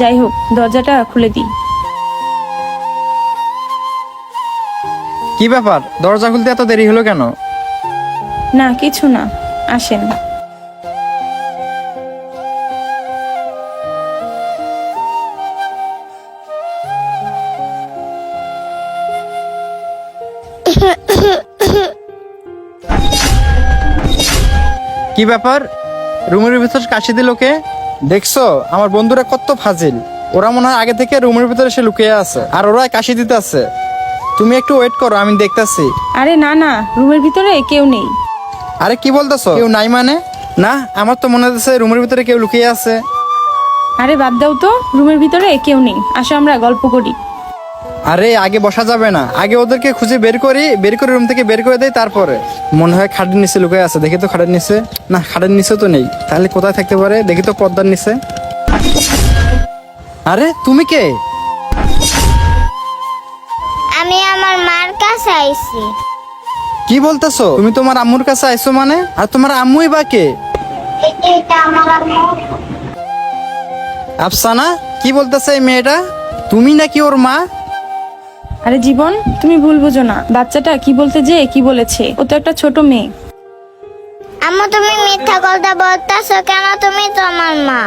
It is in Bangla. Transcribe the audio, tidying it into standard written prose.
যাই হোক, দরজাটা খুলে দিই। কি ব্যাপার, দরজা খুলতে এত দেরি হলো কেন? না কিছু না, আসেন। কি ব্যাপার, রুমের ভিতর কাশি দিল কে? দেখছো আমার বন্ধুরা কত ফাজিল, ওরা মনে হয় আগে থেকে রুমের ভিতরে সে লুকিয়ে আছে আর ওরা কাশি দিতে আছে। তুমি একটু ওয়েট করো, আমি দেখতাছি। আরে না না, রুমের ভিতরে কেউ নেই। আরে কি বলতেছো, কেউ নাই মানে? না, আমার তো মনে হচ্ছে রুমের ভিতরে কেউ লুকিয়ে আছে। আরে বাদ দাও তো, রুমের ভিতরে কেউ নেই, আসো আমরা গল্প করি। আরে আগে বসা যাবে না, আগে ওদেরকে খুঁজে বের করে রুম থেকে বের করে দেয়, তারপরে। মনে হয় খাটের নিচে লুকিয়ে আছে, দেখি তো খাটের নিচে। না, খাটের নিচে তো নেই, তাহলে কোথায় থাকতে পারে? দেখি তো পর্দার নিচে। আরে তুমি কে? আমি আমার মার কাছে আইছি। কি বলতেছো, তুমি তোমার আম্মুর কাছে আইছো মানে? আর তোমার আম্মুই বা কে? এটা আমার আম্মু। আফসানা, কি বলতেছে এই মেয়েটা? তুমি নাকি ওর মা? আরে জীবন, তুমি ভুল বুঝো না, বাচ্চাটা কি বলতে যে কি বলেছে, ও তো একটা ছোট মেয়ে। আম্মু তুমি মিথ্যা কথা বলতেছো কেন? তুমি তো আমার মা।